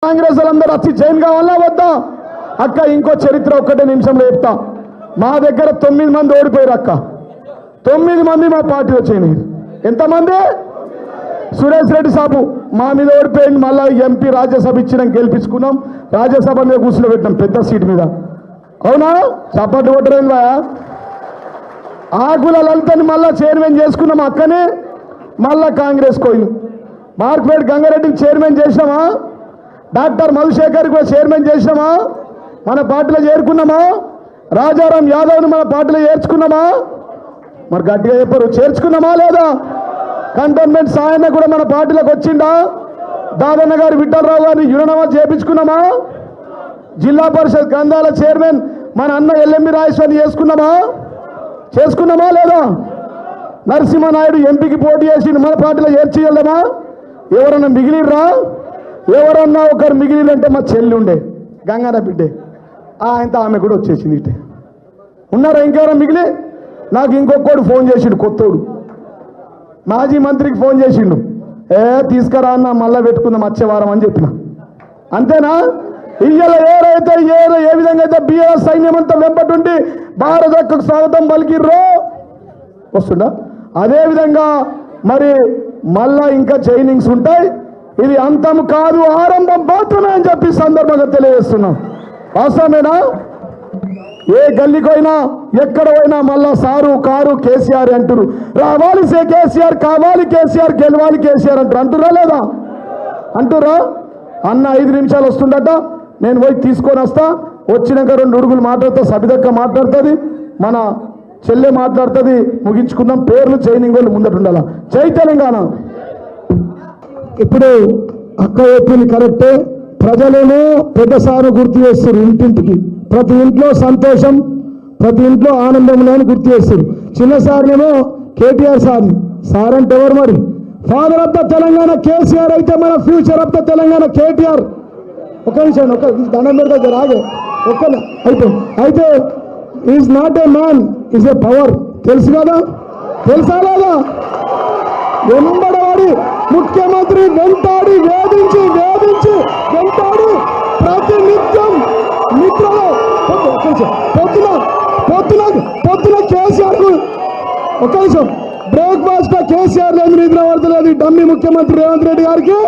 కాంగ్రెస్ వాళ్ళందరూ వచ్చి జైన్ కావాలా వద్దా? అక్క ఇంకో చరిత్ర ఒక్కటే నిమిషంలో చెప్తా. మా దగ్గర 9 మంది ఓడిపోయారు అక్క. 9 మంది మా పార్టీ వచ్చింది. ఎంతమంది? సురేష్ రెడ్డి సాబు మా మీద ఓడిపోయింది. మళ్ళీ ఎంపీ రాజ్యసభ ఇచ్చినాం, గెలిపించుకున్నాం. రాజ్యసభ మీద కూర్చుని పెట్టినాం, పెద్ద సీట్ మీద. అవునా? చప్పట్లు కొట్టలేదు బా. ఆకుల లలితని మళ్ళా చైర్మన్ చేసుకున్నాం అక్కనే. మళ్ళా కాంగ్రెస్ పోయింది. మార్క్పేట్ గంగారెడ్డికి చైర్మన్ చేసినామా? డాక్టర్ మధుశేఖర్ కూడా చైర్మన్ చేసినామా? మన పార్టీలో చేరుకున్నామా? రాజారాం యాదవ్ని మన పార్టీలో చేర్చుకున్నామా? మరి గట్టిగా చెప్పారు, చేర్చుకున్నామా లేదా? కంటోన్మెంట్ సాయన్న కూడా మన పార్టీలోకి వచ్చిండా? దాదన్న గారు విఠలరావు గారిని యునమా చేపించుకున్నామా? జిల్లా పరిషత్ గ్రంథాల చైర్మన్ మన అన్న ఎల్ఎంబి రాజేశ్వరిని చేసుకున్నామా లేదా? నరసింహనాయుడు ఎంపీకి పోటీ చేసి మన పార్టీలో చేర్చేయలేమా? ఎవరన్నా మిగిలిర్రా? ఎవరన్నా ఒకరు మిగిలినంటే మా చెల్లి ఉండే గంగాన బిడ్డే, ఆయనతో ఆమె కూడా వచ్చేసింది. ఇటే ఉన్నారా ఇంకెవరో మిగిలి? నాకు ఇంకొకడు ఫోన్ చేసిండు, కొత్తోడు మాజీ మంత్రికి ఫోన్ చేసిండు. తీసుకురా అన్న, మళ్ళా పెట్టుకుందాం వచ్చే వారం అని చెప్పిన. అంతేనా? ఇయ్యాల ఏ విధంగా అయితే బీఆర్ఎస్ సైన్యం అంతా వెంబటుండి భారతకు స్వాగతం పలికిర్రో వస్తుందా, అదేవిధంగా మరి మళ్ళా ఇంకా చైనింగ్స్ ఉంటాయి. ఇది అంతం కాదు, ఆరంభం మాత్రమే అని చెప్పి సందర్భంగా తెలియజేస్తున్నాం. వాస్తవమేనా? ఏ గల్లీకైనా ఎక్కడ పోయినా మళ్ళా సారు కారు కేసీఆర్ అంటారు. రావాలి కేసీఆర్, కావాలి కేసీఆర్, గెలవాలి కేసీఆర్ అంటారు. అంటురా లేదా? అంటురా? అన్న 5 నిమిషాలు వస్తుందట, నేను పోయి తీసుకొని వస్తా. వచ్చినాక 2 ఉడుగులు మాట్లాడుతా, సబిదక్క మాట్లాడుతుంది, మన చెల్లె మాట్లాడుతుంది. ముగించుకుందాం. పేర్లు చైనింగ్ వాళ్ళు ముందట ఉండాలా. జై తెలంగాణ. ఇప్పుడు అక్క చెప్పింది కరెక్టే. ప్రజలేమో పెద్ద సారు గుర్తు చేస్తారు. ఇంటింటికి ప్రతి ఇంట్లో సంతోషం, ప్రతి ఇంట్లో ఆనందం అని గుర్తు చేస్తారు. చిన్న సార్నేమో కేటీఆర్ సార్ని. సార్ అంటే ఎవరు మరి? Father of the Telangana KCR అయితే మన future of the Telangana KTR. ఒక నిమిషం, ఒక దండం పెడతా రాగే అయితే is not a man, is a power. తెలుసు కదా? తెలుసా లేదా? వెంబడవాడి ముఖ్యమంత్రి వెంటాడి వేధించి వెంటాడి ప్రతినిత్యం నిద్రలో పొద్దున కేసీఆర్ కు ఒక నిమిషం బ్రేక్ఫాస్ట్ కేసీఆర్ లేదు, నిద్ర పడతలేదు. డమ్మి ముఖ్యమంత్రి రేవంత్ రెడ్డి గారికి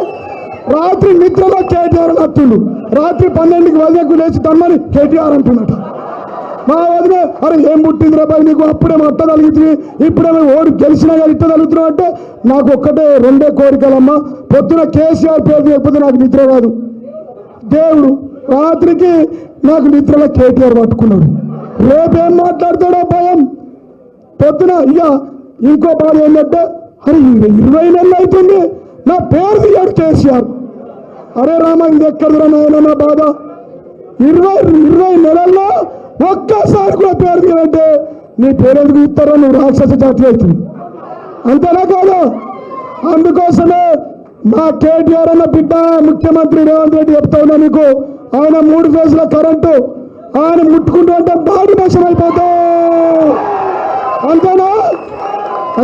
రాత్రి నిద్రలో కేటీఆర్ నత్తుండు. రాత్రి 12కి వదిలేకు లేచి తమ్మని కేటీఆర్ అంటున్నట్టు. మా వదిన అరే ఏం పుట్టింది రా బాయ్ నీకు, అప్పుడేమో అట్ట తలుగుతుంది, ఇప్పుడేమో ఓడి గెలిచినా కానీ ఇట్ట తలుగుతున్నావు అంటే నాకు ఒక్కటే 2 కోరికలమ్మా. పొద్దున కేసీఆర్ పేరు లేకపోతే నాకు నిద్ర కాదు. దేవుడు రాత్రికి నాకు నిద్రలో కేటీఆర్ పట్టుకున్నాడు. రేపేం మాట్లాడతాడో భయం. పొద్దున ఇక ఇంకో బాధ ఏంటంటే అరే 20 నెలలు అవుతుంది నా పేరు తీయాడు కేసీఆర్. అరే రామ, ఇది ఎక్కడరా నాయన నా బాధ. 20 నెలల్లో ఒక్కసారి కూడా పేరు తీయాలంటే నీ పేరు ఎందుకు ఇస్తారో, నువ్వు రాక్షస జాతి అవుతుంది. అంతేనా కాదు? అందుకోసమే మా కేటీఆర్ అన్న బిడ్డ ముఖ్యమంత్రి రేవంత్ రెడ్డి చెప్తా ఉన్నా నీకు, ఆయన 3 ఫేజ్ల కరెంటు ఆయన ముట్టుకుంటూ అంటే బాడీ నష్టం అయిపోతావు. అంతేనా?